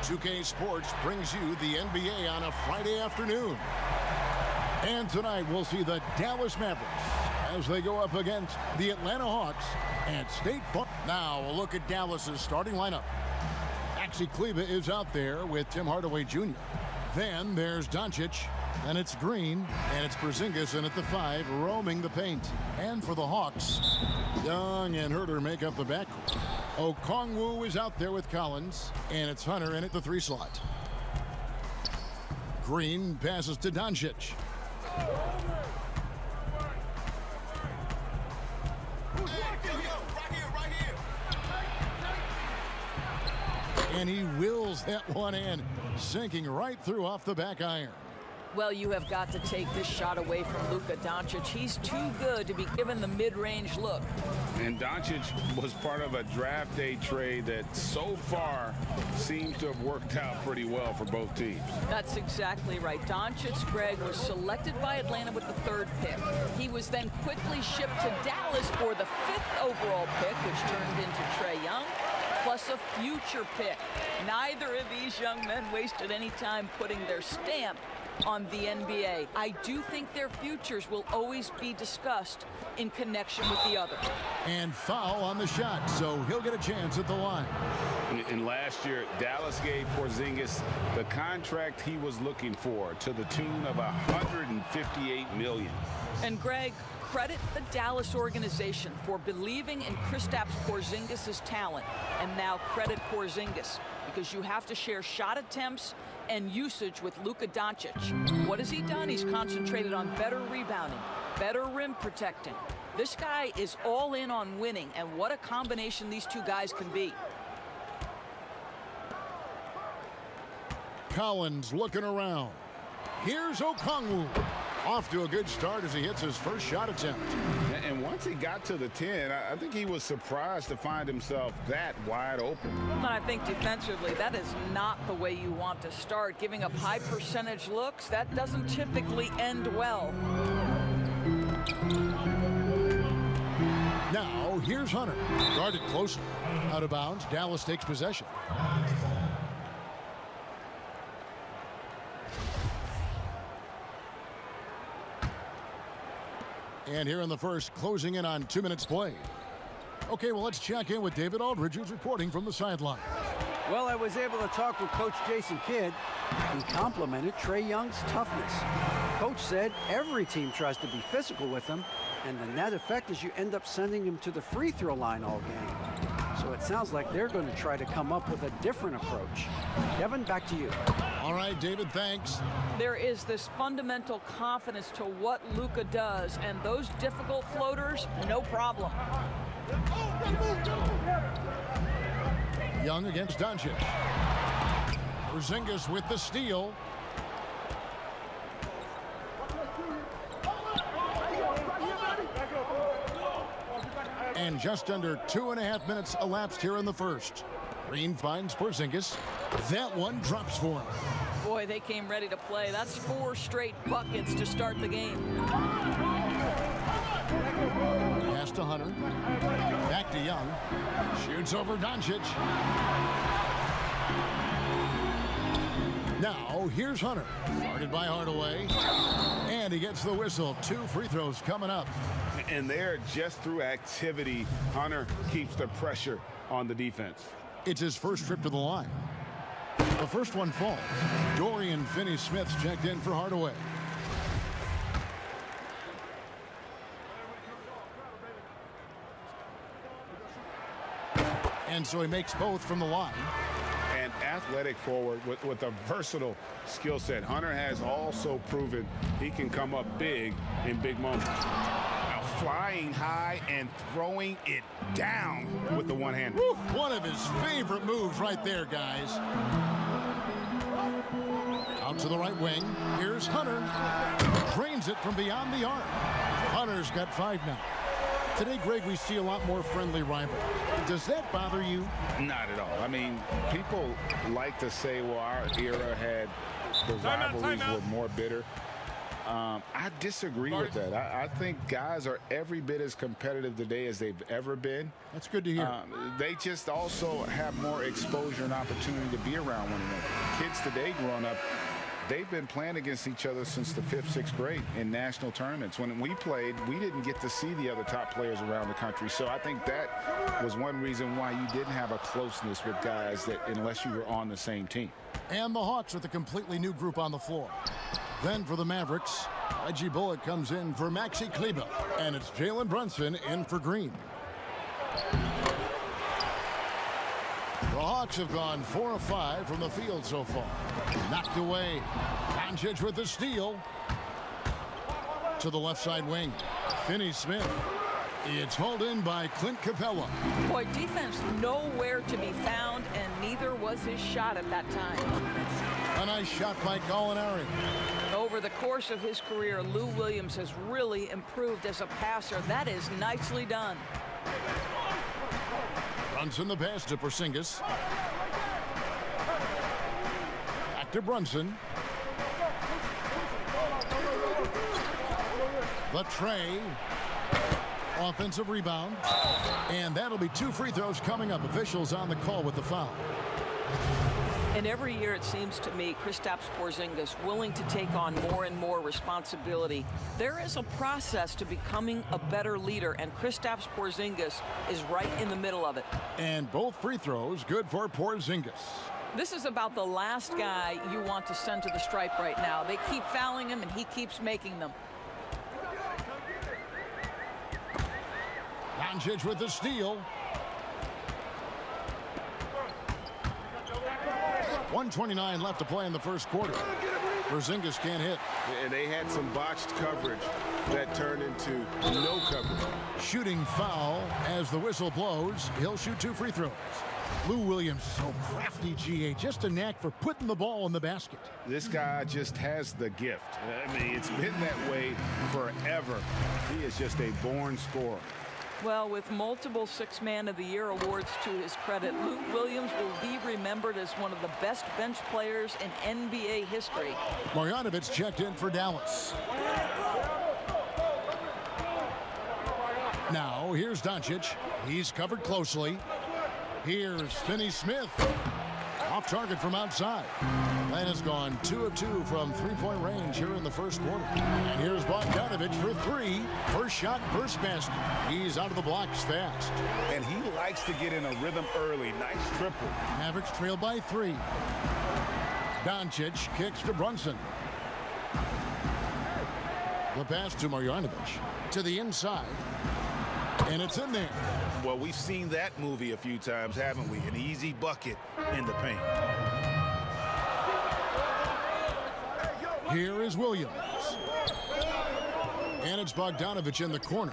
2K Sports brings you the NBA on a Friday afternoon. And tonight we'll see the Dallas Mavericks as they go up against the Atlanta Hawks at State Farm. Now a look at Dallas's starting lineup. Maxi Kleber is out there with Tim Hardaway Jr. Then there's Doncic. Then it's Green, and it's Porzingis in at the 5, roaming the paint. And for the Hawks, Young and Herter make up the backcourt. Okongwu is out there with Collins, and it's Hunter in at the 3 slot. Green passes to Doncic. And he wills that one in, sinking right through off the back iron. Well, you have got to take this shot away from Luka Doncic. He's too good to be given the mid-range look. And Doncic was part of a draft day trade that so far seems to have worked out pretty well for both teams. That's exactly right. Doncic, Greg, was selected by Atlanta with the 3rd pick. He was then quickly shipped to Dallas for the 5th overall pick, which turned into Trae Young, plus a future pick. Neither of these young men wasted any time putting their stamp on the NBA. I do think their futures will always be discussed in connection with the other. And foul on the shot, so he'll get a chance at the line. And last year, Dallas gave Porzingis the contract he was looking for to the tune of $158 million. And Greg, credit the Dallas organization for believing in Kristaps Porzingis' talent. And now credit Porzingis, because you have to share shot attempts and usage with Luka Doncic. What has he done? He's concentrated on better rebounding, better rim protecting. This guy is all in on winning, and what a combination these two guys can be. Collins looking around. Here's Okongwu. Off to a good start as he hits his first shot attempt. And once he got to the 10, I think he was surprised to find himself that wide open. And I think defensively, that is not the way you want to start. Giving up high percentage looks, that doesn't typically end well. Now, here's Hunter. Guarded closely. Out of bounds, Dallas takes possession. And here in the first, closing in on 2 minutes play. Okay, well, let's check in with David Aldridge, who's reporting from the sideline. Well, I was able to talk with Coach Jason Kidd. He complimented Trae Young's toughness. Coach said every team tries to be physical with him, and the net effect is you end up sending him to the free throw line all game. So it sounds like they're going to try to come up with a different approach. Kevin, back to you. All right, David, thanks. There is this fundamental confidence to what Luka does, and those difficult floaters, no problem. Young against Doncic. Porzingis with the steal. And just under 2.5 minutes elapsed here in the first. Green finds Porzingis. That one drops for him. Boy, they came ready to play. That's 4 straight buckets to start the game. Pass to Hunter. Back to Young. Shoots over Doncic. Now, here's Hunter. Guarded by Hardaway. And he gets the whistle. 2 free throws coming up. And there, just through activity, Hunter keeps the pressure on the defense. It's his first trip to the line. The first one falls. Dorian Finney-Smith's checked in for Hardaway. And so he makes both from the line. An athletic forward with a versatile skill set. Hunter has also proven he can come up big in big moments. Now flying high and throwing it down with the one-hander. One of his favorite moves right there, guys. Out to the right wing. Here's Hunter. Drains it from beyond the arc. Hunter's got 5 now. Today, Greg, we see a lot more friendly rivalry. Does that bother you? Not at all. I mean, people like to say, well, our era had the rivalries were more bitter. I disagree with that. I think guys are every bit as competitive today as they've ever been. That's good to hear. They just also have more exposure and opportunity to be around one another. Kids today growing up, they've been playing against each other since the 5th, 6th grade in national tournaments. When we played, we didn't get to see the other top players around the country. So I think that was one reason why you didn't have a closeness with guys that unless you were on the same team. And the Hawks with a completely new group on the floor. Then for the Mavericks, Reggie Bullock comes in for Maxi Kleber, and it's Jalen Brunson in for Green. The Hawks have gone 4 of 5 from the field so far. Knocked away. Doncic with the steal. To the left side wing. Finney Smith. It's hauled in by Clint Capella. Boy, defense nowhere to be found, and neither was his shot at that time. A nice shot by Gallinari. Over the course of his career, Lou Williams has really improved as a passer. That is nicely done. Brunson the pass to Porzingis. Back to Brunson. The Trae. Offensive rebound. And that'll be 2 free throws coming up. Officials on the call with the foul. And every year it seems to me Kristaps Porzingis willing to take on more and more responsibility. There is a process to becoming a better leader, and Kristaps Porzingis is right in the middle of it. And both free throws good for Porzingis. This is about the last guy you want to send to the stripe right now. They keep fouling him, and he keeps making them. Doncic with the steal. 1:29 left to play in the first quarter. Porzingis can't hit. And they had some botched coverage that turned into no coverage. Shooting foul as the whistle blows. He'll shoot 2 free throws. Lou Williams, so crafty, GA. Just a knack for putting the ball in the basket. This guy just has the gift. I mean, it's been that way forever. He is just a born scorer. Well, with multiple 6th Man of the Year awards to his credit, Lou Williams will be remembered as one of the best bench players in NBA history. Marjanovic checked in for Dallas. Now, here's Doncic. He's covered closely. Here's Finney Smith. Off target from outside. That has gone 2 of 2 from 3-point range here in the first quarter. And here's Bogdanovic for 3. First shot, first basket. He's out of the blocks fast. And he likes to get in a rhythm early. Nice triple. Mavericks trail by 3. Doncic kicks to Brunson. The pass to Marjanovic. To the inside. And it's in there. Well, we've seen that movie a few times, haven't we? An easy bucket in the paint. Here is Williams. And it's Bogdanovic in the corner.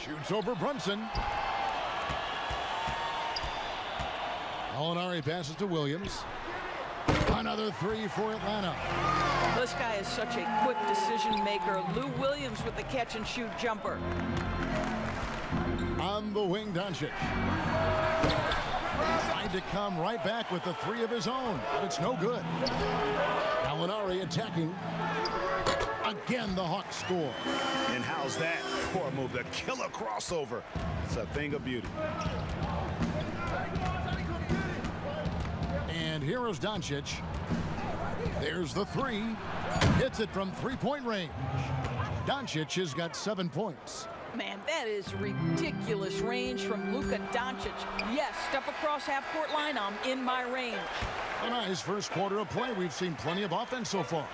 Shoots over Brunson. Gallinari passes to Williams. Another 3 for Atlanta. This guy is such a quick decision maker. Lou Williams with the catch and shoot jumper. On the wing, Doncic. Trying to come right back with the 3 of his own, but it's no good. Gallinari attacking. Again, the Hawks score. And how's that for a move? The killer crossover. It's a thing of beauty. And here is Doncic. There's the 3. Hits it from 3-point range. Doncic has got 7 points. Man, that is ridiculous range from Luka Doncic. Yes, step across half-court line, I'm in my range. A nice first quarter of play. We've seen plenty of offense so far.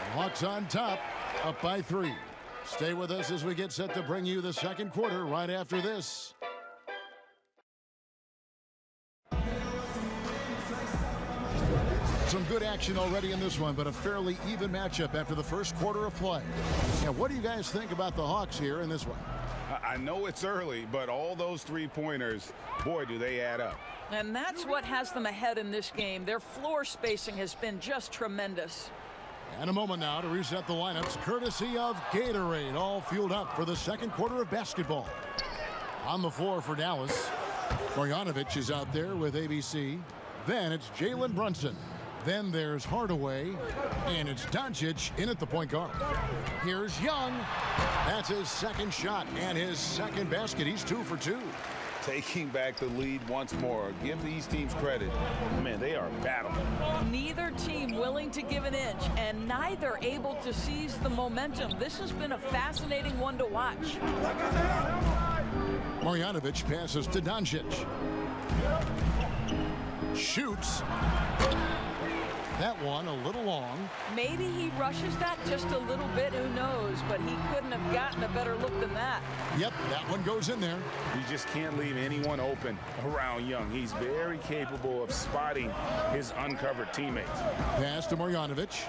The Hawks on top, up by 3. Stay with us as we get set to bring you the second quarter right after this. Some good action already in this one, but a fairly even matchup after the first quarter of play. Yeah, what do you guys think about the Hawks here in this one? I know it's early, but all those 3-pointers, boy, do they add up. And that's what has them ahead in this game. Their floor spacing has been just tremendous. And a moment now to reset the lineups, courtesy of Gatorade, all fueled up for the second quarter of basketball. On the floor for Dallas, Marjanovic is out there with ABC. Then it's Jalen Brunson. Then there's Hardaway, and it's Doncic in at the point guard. Here's Young. That's his second shot and his second basket. He's 2 for 2. Taking back the lead once more. Give these teams credit. Man, they are battling. Neither team willing to give an inch, and neither able to seize the momentum. This has been a fascinating one to watch. Marjanovic passes to Doncic. Shoots. That one a little long. Maybe he rushes that just a little bit, who knows, but he couldn't have gotten a better look than that. Yep, that one goes in there. You just can't leave anyone open around Young. He's very capable of spotting his uncovered teammates. Pass to Marjanovic.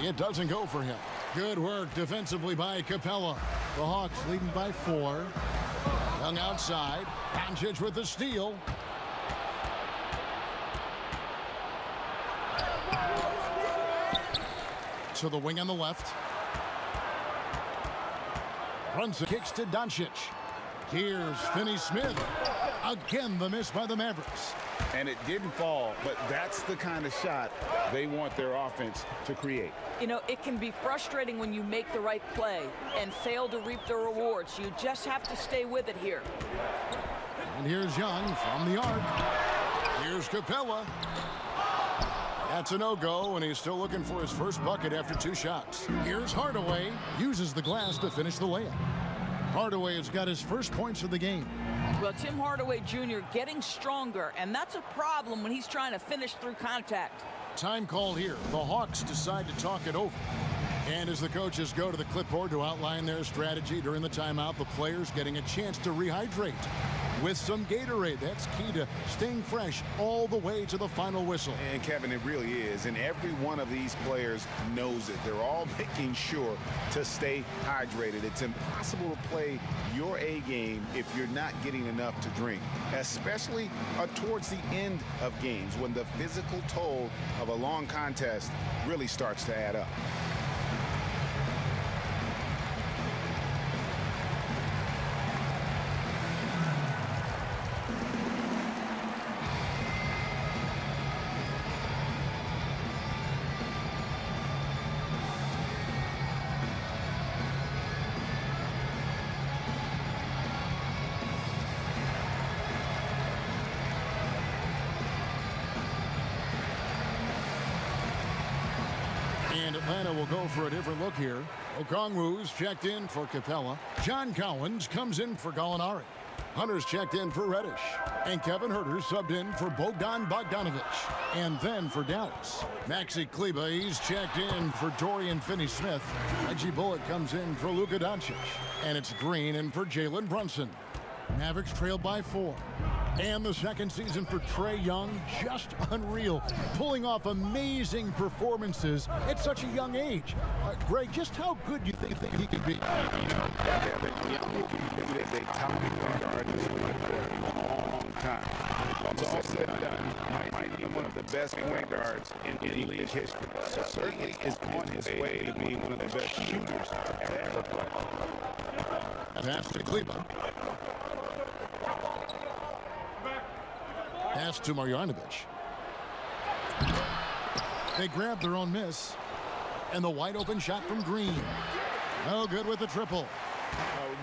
It doesn't go for him. Good work defensively by Capella. The Hawks leading by 4. Young outside. Doncic with the steal. To the wing on the left. Runs it, kicks to Doncic. Here's Finney-Smith. Again, the miss by the Mavericks. And it didn't fall, but that's the kind of shot they want their offense to create. You know, it can be frustrating when you make the right play and fail to reap the rewards. You just have to stay with it here. And here's Young from the arc. Here's Capella. That's a no-go, and he's still looking for his first bucket after 2 shots. Here's Hardaway. Uses the glass to finish the layup. Hardaway has got his first points of the game. Well, Tim Hardaway Jr. getting stronger, and that's a problem when he's trying to finish through contact. Time called here. The Hawks decide to talk it over. And as the coaches go to the clipboard to outline their strategy during the timeout, the players getting a chance to rehydrate with some Gatorade. That's key to staying fresh all the way to the final whistle. And Kevin, it really is. And every one of these players knows it. They're all making sure to stay hydrated. It's impossible to play your A game if you're not getting enough to drink, especially towards the end of games when the physical toll of a long contest really starts to add up. And Atlanta will go for a different look here. Okongwu's checked in for Capella. John Collins comes in for Gallinari. Hunter's checked in for Reddish. And Kevin Huerter subbed in for Bogdan Bogdanovic. And then for Dallas, Maxi Kleber, he's checked in for Dorian Finney-Smith. Reggie Bullock comes in for Luka Doncic. And it's Green in for Jalen Brunson. Mavericks trailed by 4. And the second season for Trae Young, just unreal. Pulling off amazing performances at such a young age. Greg, just how good do you think he could be? You know, Kevin Young is a top guard for a long time. It's all said and done. Might be one of the best point guards in league history. So certainly is on his way to being one of the best shooters ever played. Pass to Kleber. Pass to Marjanovic. They grab their own miss. And the wide open shot from Green. No good with the triple.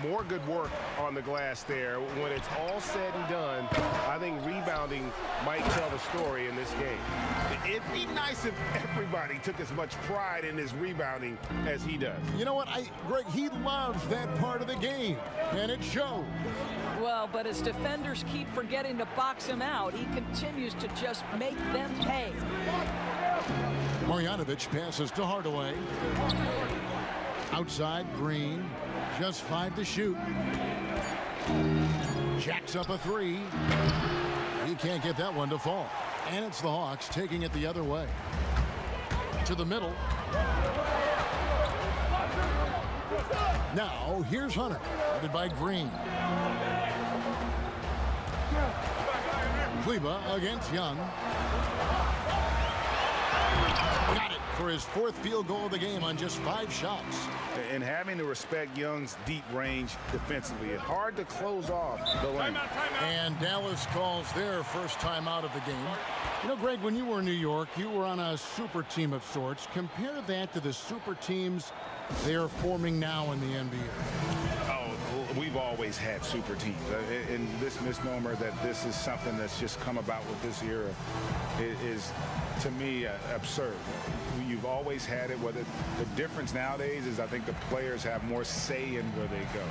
More good work on the glass there. When it's all said and done, I think rebounding might tell the story in this game. It'd be nice if everybody took as much pride in his rebounding as he does. You know what, Greg, he loves that part of the game, and it shows. Well, but as defenders keep forgetting to box him out, he continues to just make them pay. Marjanovic passes to Hardaway. Outside, Green. Just 5 to shoot. Jacks up a 3. He can't get that one to fall. And it's the Hawks taking it the other way. To the middle. Now, here's Hunter, headed by Green. Kleber against Young. Got it. for his 4th field goal of the game on just 5 shots. And having to respect Young's deep range defensively, it's hard to close off the lane. And Dallas calls their first timeout of the game. You know, Greg, when you were in New York, you were on a super team of sorts. Compare that to the super teams they are forming now in the NBA. Oh, we've always had super teams. And this misnomer that this is something that's just come about with this era is to me, absurd. You've always had it. Whether the difference nowadays is I think the players have more say in where they go.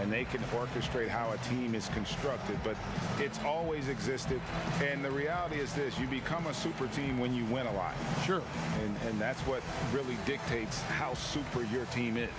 And they can orchestrate how a team is constructed. But it's always existed. And the reality is this. You become a super team when you win a lot. Sure. And that's what really dictates how super your team is.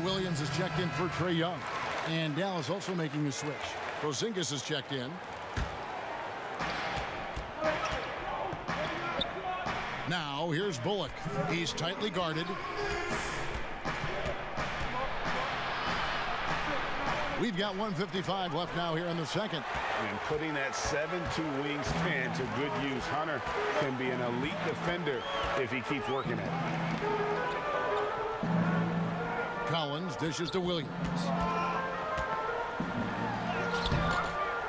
Williams is checked in for Trae Young. And Dallas also making a switch. Porzingis is checked in. Now here's Bullock. He's tightly guarded. We've got 1:55 left now here in the second. And putting that 7'2" wingspan to good use. Hunter can be an elite defender if he keeps working at it. Collins dishes to Williams.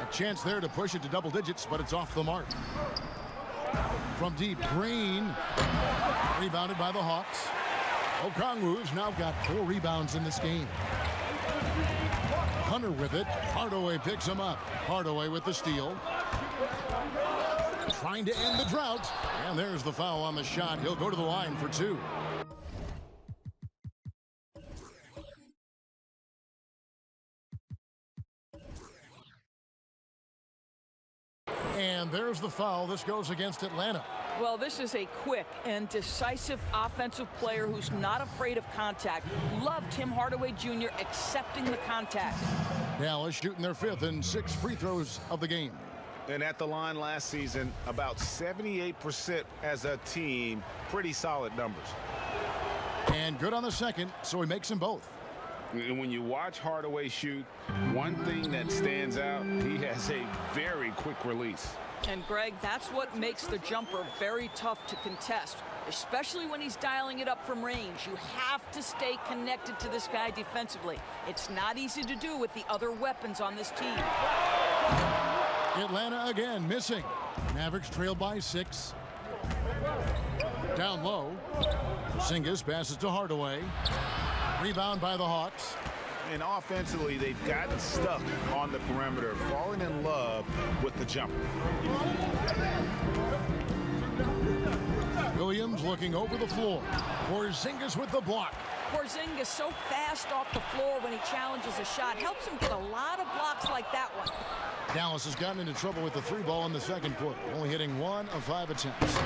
A chance there to push it to double digits, but it's off the mark. From deep, Green. Rebounded by the Hawks. Okongwu's now got 4 rebounds in this game. Hunter with it. Hardaway picks him up. Hardaway with the steal. Trying to end the drought. And there's the foul on the shot. He'll go to the line for 2. And there's the foul. This goes against Atlanta. Well, this is a quick and decisive offensive player who's not afraid of contact. Love Tim Hardaway Jr. accepting the contact. Dallas shooting their 5th and 6th free throws of the game. And at the line last season, about 78% as a team. Pretty solid numbers. And good on the second, so he makes them both. And when you watch Hardaway shoot, one thing that stands out, he has a very quick release. And Greg, that's what makes the jumper very tough to contest, especially when he's dialing it up from range. You have to stay connected to this guy defensively. It's not easy to do with the other weapons on this team. Atlanta again missing. Mavericks trail by 6. Down low. Porzingis passes to Hardaway. Rebound by the Hawks. And offensively, they've gotten stuck on the perimeter, falling in love with the jumper. Williams looking over the floor. Porzingis with the block. Porzingis so fast off the floor when he challenges a shot. Helps him get a lot of blocks like that one. Dallas has gotten into trouble with the 3 ball in the second quarter, only hitting 1 of 5 attempts.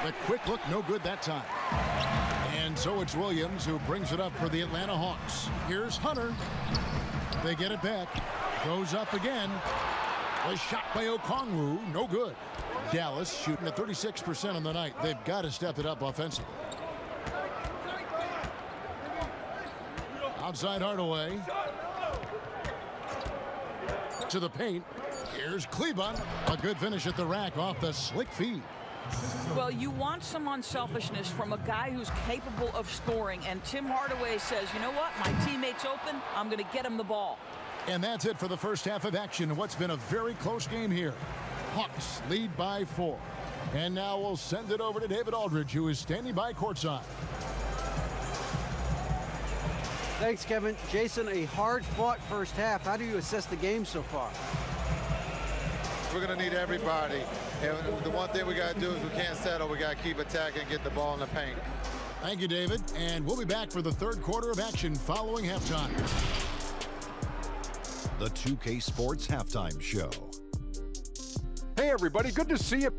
The quick look, no good that time. And so it's Williams who brings it up for the Atlanta Hawks. Here's Hunter. They get it back. Goes up again. A shot by Okongwu, no good. Dallas shooting at 36% on the night. They've got to step it up offensively. Outside Hardaway. To the paint. Here's Kleba. A good finish at the rack off the slick feed. Well, you want some unselfishness from a guy who's capable of scoring, and Tim Hardaway says, you know what, my teammate's open, I'm going to get him the ball. And that's it for the first half of action. What's been a very close game here. Hawks lead by 4. And now we'll send it over to David Aldridge, who is standing by courtside. Thanks, Kevin. Jason, a hard-fought first half. How do you assess the game so far? We're going to need everybody. And the one thing we got to do is we can't settle. We got to keep attacking and get the ball in the paint. Thank you, David. And we'll be back for the third quarter of action following halftime. The 2K Sports Halftime Show. Hey, everybody. Good to see you.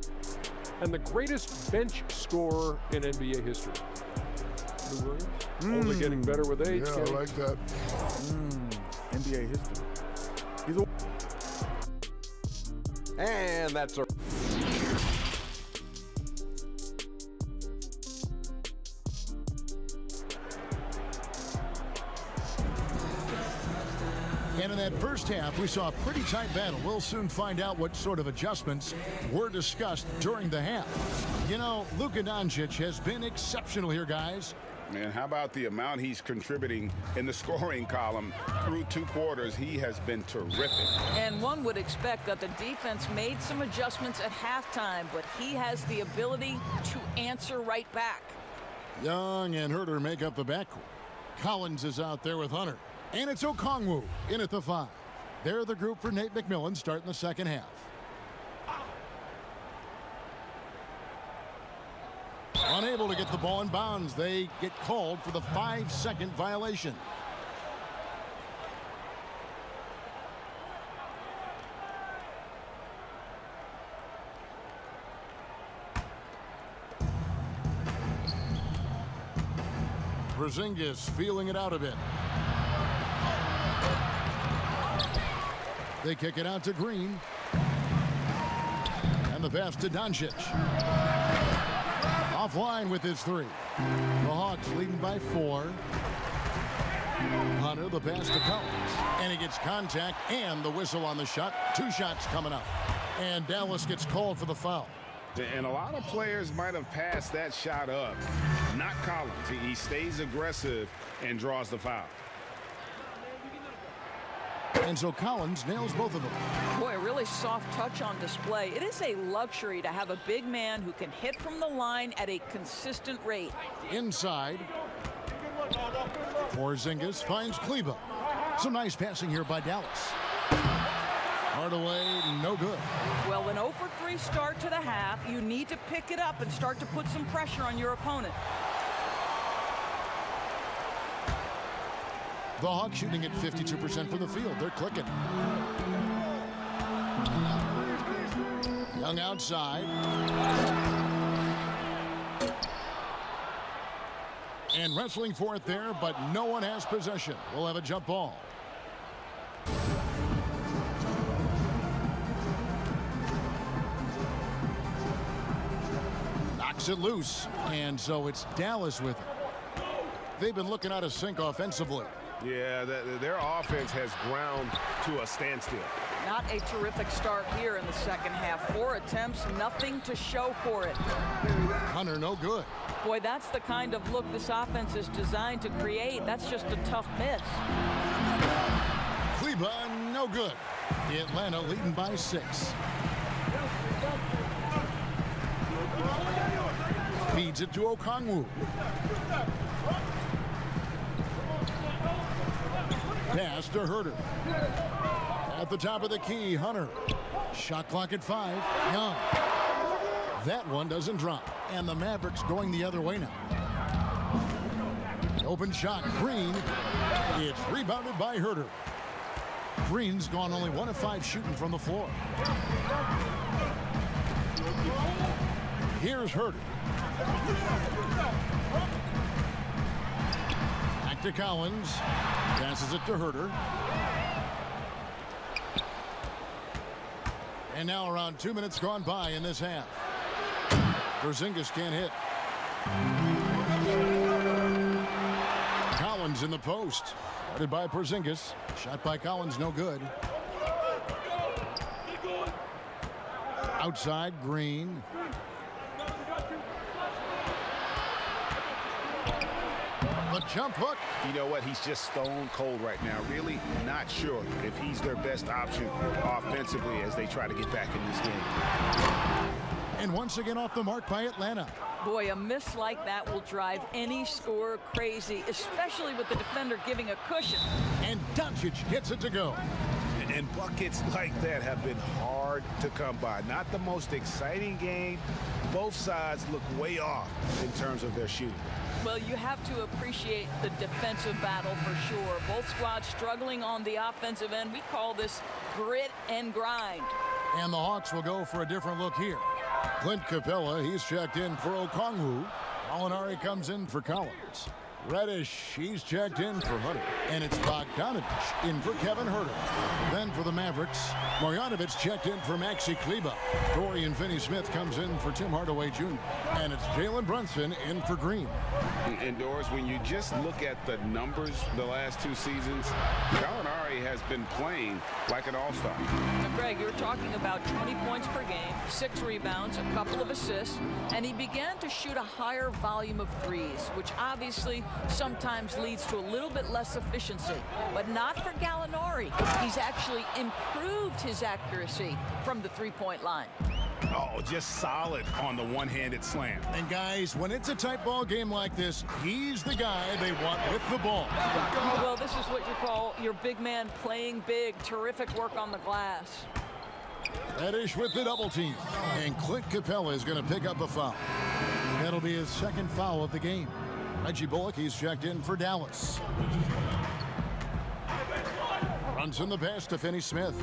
and the greatest bench scorer in NBA history. Lou Williams, only getting better with age. Yeah, I like that. NBA history. And that's a... And in that first half, we saw a pretty tight battle. We'll soon find out what sort of adjustments were discussed during the half. You know, Luka Doncic has been exceptional here, guys. Man, how about the amount he's contributing in the scoring column through 2 quarters? He has been terrific. And one would expect that the defense made some adjustments at halftime, but he has the ability to answer right back. Young and Herter make up the backcourt. Collins is out there with Hunter. And it's Okongwu in at the 5. They're the group for Nate McMillan starting the second half. Unable to get the ball in bounds. They get called for the 5-second violation. Porzingis feeling it out a bit. They kick it out to Green. And the pass to Doncic. Offline with his 3. The Hawks leading by 4. Hunter, the pass to Collins. And he gets contact and the whistle on the shot. 2 shots coming up. And Dallas gets called for the foul. And a lot of players might have passed that shot up. Not Collins. He stays aggressive and draws the foul. And so Collins nails both of them. Boy, a really soft touch on display. It is a luxury to have a big man who can hit from the line at a consistent rate. Inside. Porzingis finds Kleba. Some nice passing here by Dallas. Hardaway, no good. Well, an 0 for 3 start to the half. You need to pick it up and start to put some pressure on your opponent. The Hawks shooting at 52% from the field. They're clicking. Young outside. And wrestling for it there, but no one has possession. We'll have a jump ball. Knocks it loose. And so it's Dallas with it. They've been looking out of sync offensively. Yeah, their offense has ground to a standstill. Not a terrific start here in the second half. 4 attempts, nothing to show for it. Hunter, no good. Boy, that's the kind of look this offense is designed to create. That's just a tough miss. Kleba, no good. Atlanta leading by 6. Feeds it to Okongwu. Pass to Herter. At the top of the key, Hunter. Shot clock at 5. Young. That one doesn't drop. And the Mavericks going the other way now. Open shot, Green. It's rebounded by Herter. Green's gone only 1 of 5 shooting from the floor. Here's Herter. Back to Collins. Passes it to Herter. And now around 2 minutes gone by in this half. Porzingis can't hit. Collins in the post. Guarded by Porzingis. Shot by Collins, no good. Outside, Green. The jump hook. You know what? He's just stone cold right now. Really not sure if he's their best option offensively as they try to get back in this game. And once again off the mark by Atlanta. Boy, a miss like that will drive any scorer crazy, especially with the defender giving a cushion. And Doncic gets it to go. And buckets like that have been hard to come by. Not the most exciting game. Both sides look way off in terms of their shooting. Well, you have to appreciate the defensive battle for sure. Both squads struggling on the offensive end. We call this grit and grind. And the Hawks will go for a different look here. Clint Capella, he's checked in for Okongwu. Molinari comes in for Collins. Reddish, he's checked in for Hunter. And it's Bogdanovich in for Kevin Huerter. Then for the Mavericks, Marjanovic checked in for Maxi Kleber. Dorian Finney-Smith comes in for Tim Hardaway Jr. And it's Jalen Brunson in for Green. Indoors, when you just look at the numbers the last 2 seasons, Gallinari has been playing like an all-star. Now, Greg, you're talking about 20 points per game, 6 rebounds, a couple of assists, and he began to shoot a higher volume of threes, which obviously sometimes leads to a little bit less efficiency. But not for Gallinari. He's actually improved his accuracy from the three-point line. Oh, just solid on the one-handed slam. And guys, when it's a tight ball game like this, he's the guy they want with the ball. Well, this is what you call your big man playing big. Terrific work on the glass. Reddish with the double team. And Clint Capella is going to pick up a foul. That'll be his second foul of the game. Reggie Bullock, he's checked in for Dallas. Brunson the pass to Finney-Smith.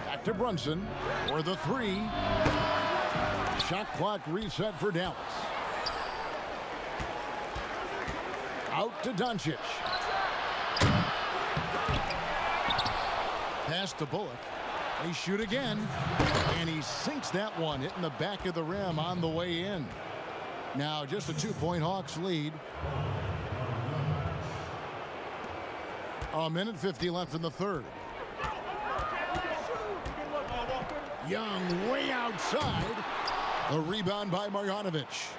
Back to Brunson for the 3. Shot clock reset for Dallas. Out to Doncic. Pass to Bullock. They shoot again. And he sinks that one, hitting the back of the rim on the way in. Now just a 2-point Hawks lead. A minute 50 left in the third. Young way outside. A rebound by Marjanovic.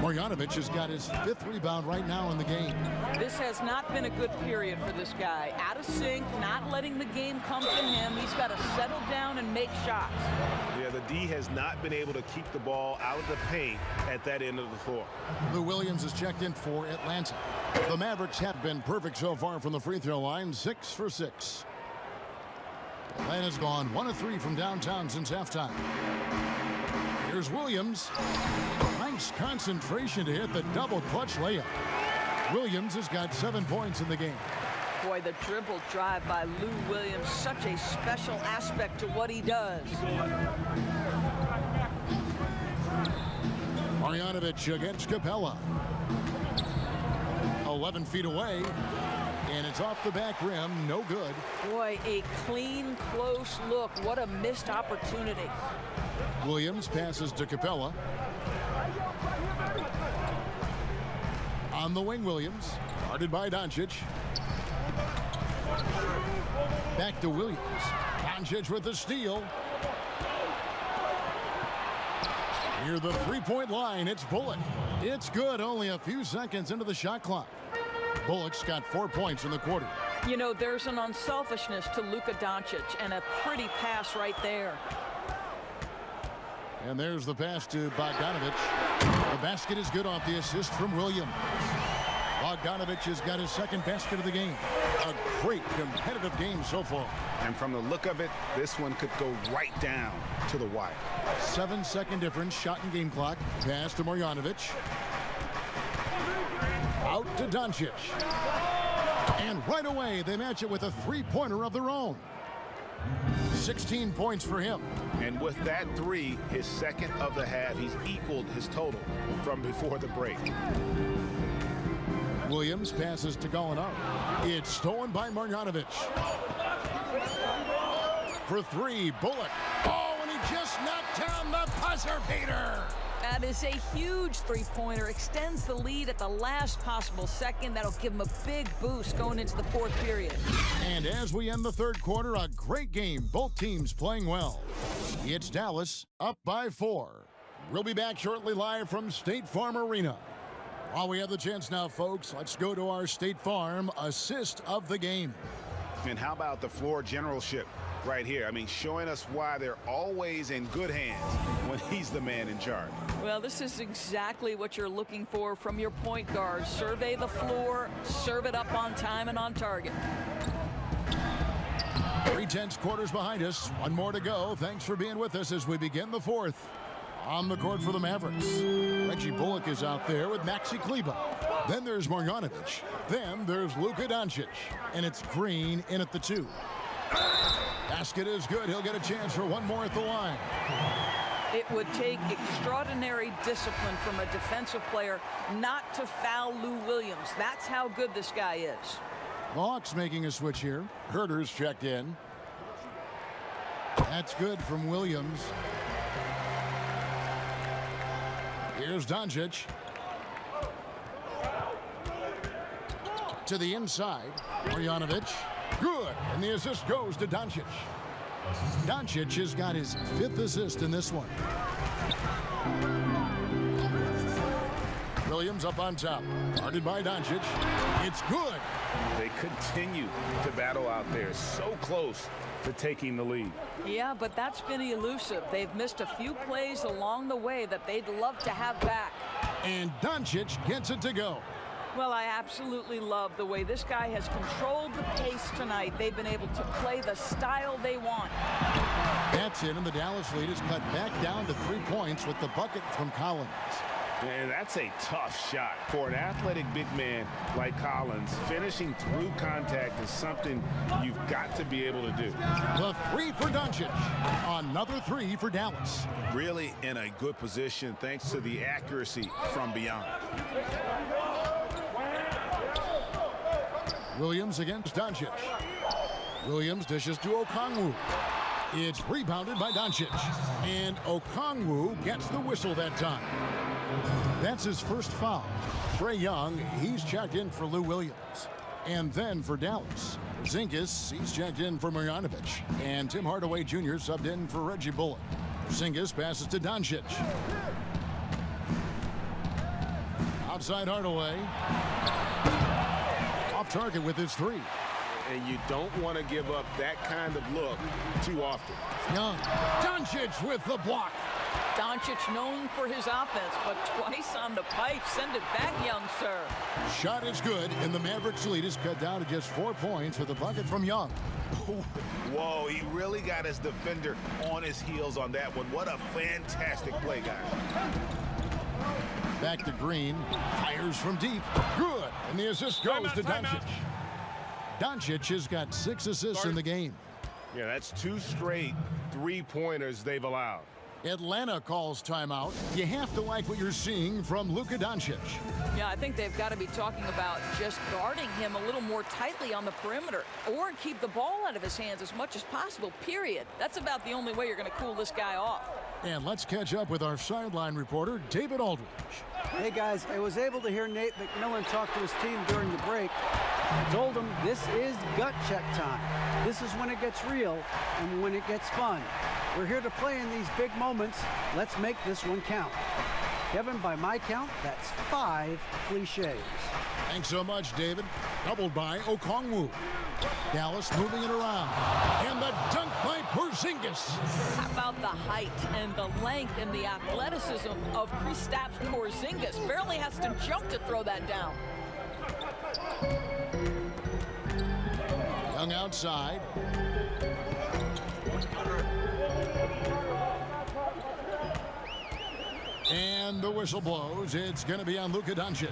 Marjanovic has got his 5th rebound right now in the game. This has not been a good period for this guy. Out of sync, not letting the game come to him. He's got to settle down and make shots. Yeah, the D has not been able to keep the ball out of the paint at that end of the floor. Lou Williams is checked in for Atlanta. The Mavericks have been perfect so far from the free throw line, 6 for 6. Atlanta's gone 1 of 3 from downtown since halftime. Here's Williams. Nice concentration to hit the double clutch layup. Williams has got 7 points in the game. Boy, the dribble drive by Lou Williams, such a special aspect to what he does. Marjanovic against Capella. 11 feet away. And it's off the back rim, no good. Boy, a clean, close look. What a missed opportunity. Williams passes to Capella. On the wing, Williams. Guarded by Doncic. Back to Williams. Doncic with the steal. Near the 3-point line, it's Bullock. It's good, only a few seconds into the shot clock. Bullock's got 4 points in the quarter. You know, there's an unselfishness to Luka Doncic, and a pretty pass right there. And there's the pass to Bogdanovich. The basket is good off the assist from Williams. Bogdanovich has got his 2nd basket of the game. A great competitive game so far. And from the look of it, this one could go right down to the wire. 7-second difference, shot and game clock. Pass to Marjanovic. Out to Doncic. And right away, they match it with a 3-pointer of their own. 16 points for him. And with that 3, his 2nd of the half, he's equaled his total from before the break. Williams passes to Gallinari. It's stolen by Marjanovic. For 3, Bullock. Oh, and he just knocked down the buzzer beater. That is a huge three-pointer. Extends the lead at the last possible second. That'll give him a big boost going into the 4th period. And as we end the 3rd quarter, a great game. Both teams playing well. It's Dallas up by 4. We'll be back shortly live from State Farm Arena. While we have the chance now, folks, let's go to our State Farm assist of the game. And how about the floor generalship right here? I mean, showing us why they're always in good hands when he's the man in charge. Well, this is exactly what you're looking for from your point guard. Survey the floor, serve it up on time and on target. 3/10 quarters behind us. 1 more to go. Thanks for being with us as we begin the 4th. On the court for the Mavericks, Reggie Bullock is out there with Maxi Kleber. Then there's Marjanovic. Then there's Luka Doncic. And it's Green in at the 2. Basket is good. He'll get a chance for one more at the line. It would take extraordinary discipline from a defensive player not to foul Lou Williams. That's how good this guy is. The Hawks making a switch here. Herter's checked in. That's good from Williams. Here's Doncic. To the inside. Marjanovic. Good. And the assist goes to Doncic. Doncic has got his 5th assist in this one. Williams up on top. Guarded by Doncic. It's good. They continue to battle out there. So close to taking the lead. Yeah, but that's been elusive. They've missed a few plays along the way that they'd love to have back. And Doncic gets it to go. Well, I absolutely love the way this guy has controlled the pace tonight. They've been able to play the style they want. That's it, and the Dallas lead is cut back down to 3 points with the bucket from Collins. And that's a tough shot for an athletic big man like Collins. Finishing through contact is something you've got to be able to do. The 3 for Doncic. Another 3 for Dallas. Really in a good position thanks to the accuracy from beyond. Williams against Doncic. Williams dishes to Okongwu. It's rebounded by Doncic. And Okongwu gets the whistle that time. That's his first foul. Trae Young, he's checked in for Lou Williams. And then for Dallas, Porzingis, he's checked in for Marjanovic. And Tim Hardaway Jr. subbed in for Reggie Bullock. Porzingis passes to Doncic. Outside Hardaway. Off target with his 3. And you don't want to give up that kind of look too often. Young. Doncic with the block. Doncic known for his offense, but twice on the pipe. Send it back, young sir. Shot is good, and the Mavericks lead is cut down to just 4 points with a bucket from Young. Whoa, he really got his defender on his heels on that one. What a fantastic play, guys. Back to Green. Fires from deep. Good. And the assist goes to Doncic. Doncic has got 6 assists in the game. Yeah, that's 2 straight 3-pointers they've allowed. Atlanta calls timeout. You have to like what you're seeing from Luka Doncic. Yeah, I think they've got to be talking about just guarding him a little more tightly on the perimeter or keep the ball out of his hands as much as possible, period. That's about the only way you're going to cool this guy off. And let's catch up with our sideline reporter, David Aldridge. Hey, guys, I was able to hear Nate McMillan talk to his team during the break. I told him this is gut check time. This is when it gets real and when it gets fun. We're here to play in these big moments. Let's make this one count. Kevin, by my count, that's 5 cliches. Thanks so much, David. Doubled by Okongwu. Dallas moving it around. And the dunk by Porzingis. How about the height and the length and the athleticism of Kristaps Porzingis? Barely has to jump to throw that down. Young outside. And the whistle blows. It's going to be on Luka Doncic.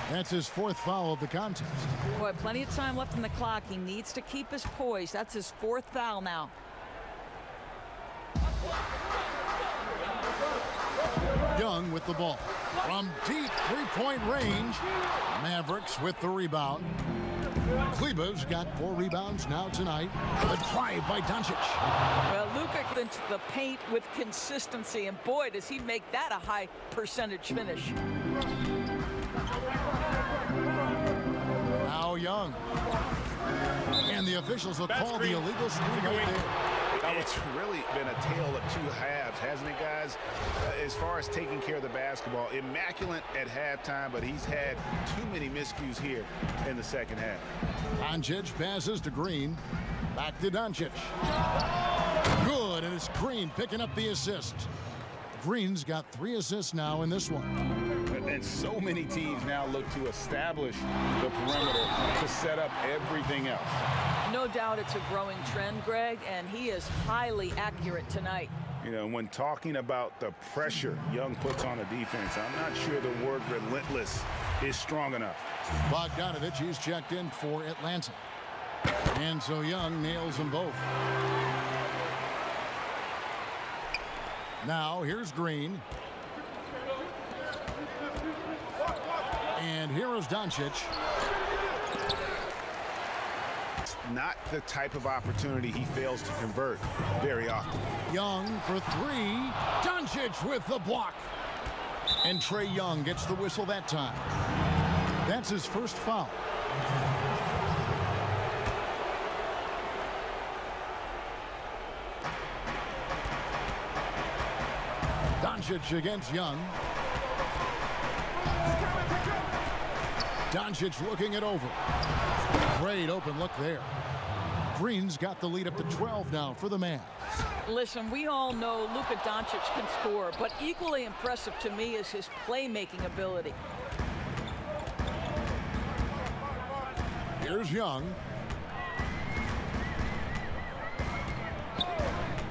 That's his 4th foul of the contest. Boy, plenty of time left in the clock. He needs to keep his poise. That's his 4th foul now. Young with the ball. From deep 3-point range. Mavericks with the rebound. Kleber's got 4 rebounds now tonight. The drive by Doncic. Well, Luka into the paint with consistency, and boy, does he make that a high percentage finish. Now Young. And the officials will call the illegal screen right there. It's really been a tale of 2 halves, hasn't it, guys? As far as taking care of the basketball, immaculate at halftime, but he's had too many miscues here in the second half. Doncic passes to Green. Back to Doncic. Good, and it's Green picking up the assist. Green's got 3 assists now in this one. And so many teams now look to establish the perimeter to set up everything else. No doubt it's a growing trend, Greg, and he is highly accurate tonight. You know, when talking about the pressure Young puts on the defense, I'm not sure the word relentless is strong enough. Bogdanovich, he's checked in for Atlanta. And so Young nails them both. Now here's Green. And here is Doncic. Not the type of opportunity he fails to convert very often. Young for three. Doncic with the block. And Trae Young gets the whistle that time. That's his first foul. Doncic against Young. Doncic looking it over. Great open look there. Green's got the lead up to 12 now for the Mavs. Listen, we all know Luka Doncic can score, but equally impressive to me is his playmaking ability. Here's Young.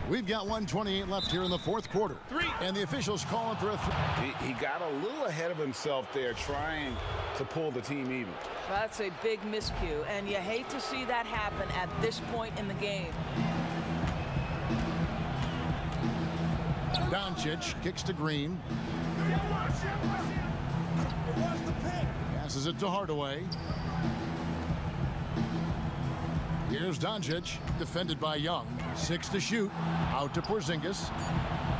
We've got 1:28 left here in the fourth quarter. And the officials calling for a He got a little ahead of himself there, trying to pull the team even. That's a big miscue, and you hate to see that happen at this point in the game. Doncic kicks to Green. Passes it to Hardaway. Here's Doncic, defended by Young. 6 to shoot. Out to Porzingis.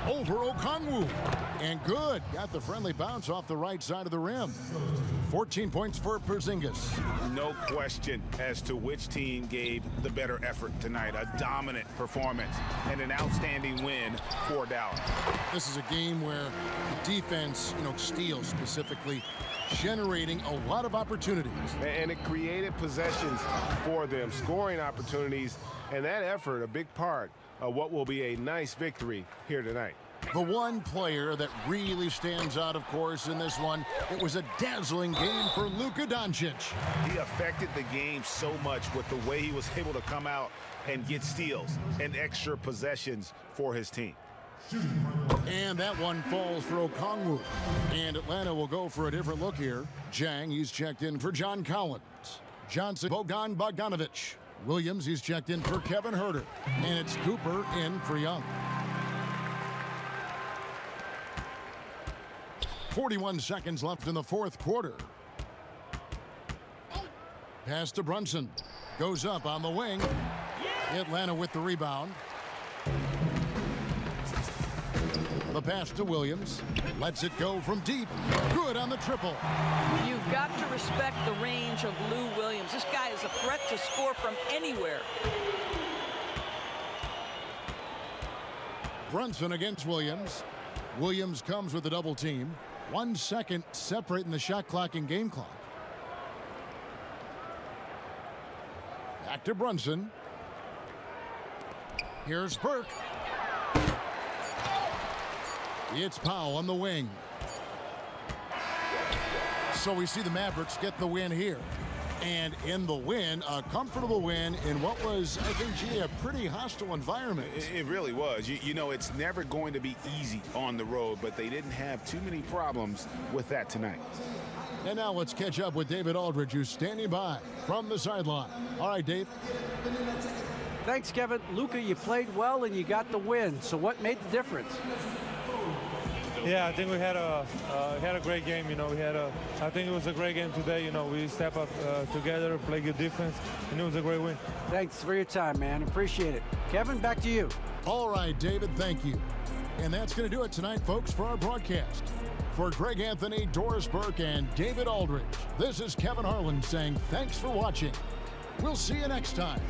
Over Okongwu. And good. Got the friendly bounce off the right side of the rim. 14 points for Porzingis. No question as to which team gave the better effort tonight. A dominant performance and an outstanding win for Dallas. This is a game where the defense, steals specifically, generating a lot of opportunities. And it created possessions for them, scoring opportunities, and that effort, a big part of what will be a nice victory here tonight. The one player that really stands out, of course, in this one, it was a dazzling game for Luka Doncic. He affected the game so much with the way he was able to come out and get steals and extra possessions for his team. And that one falls for Okongwu. And Atlanta will go for a different look here. Jang, he's checked in for John Collins. Johnson, Bogdan Bogdanovic. Williams, he's checked in for Kevin Huerter. And it's Cooper in for Young. 41 seconds left in the fourth quarter. Pass to Brunson. Goes up on the wing. Atlanta with the rebound. The pass to Williams. Lets it go from deep. Good on the triple. You've got to respect the range of Lou Williams. This guy is a threat to score from anywhere. Brunson against Williams. Williams comes with a double team. 1 second separating the shot clock and game clock. Back to Brunson. Here's Burke. It's Powell on the wing. So we see the Mavericks get the win here. And in the win, a comfortable win in what was, I think, a pretty hostile environment. It really was. You know, it's never going to be easy on the road, but they didn't have too many problems with that tonight. And now let's catch up with David Aldridge, who's standing by from the sideline. All right, Dave. Thanks, Kevin. Luka, you played well and you got the win. So what made the difference? Yeah, I think we had a great game. I think it was a great game today. We step up together, play good defense, and it was a great win. Thanks for your time, man. Appreciate it. Kevin, back to you. All right, David, thank you. And that's going to do it tonight, folks, for our broadcast. For Greg Anthony, Doris Burke, and David Aldridge, this is Kevin Harlan saying thanks for watching. We'll see you next time.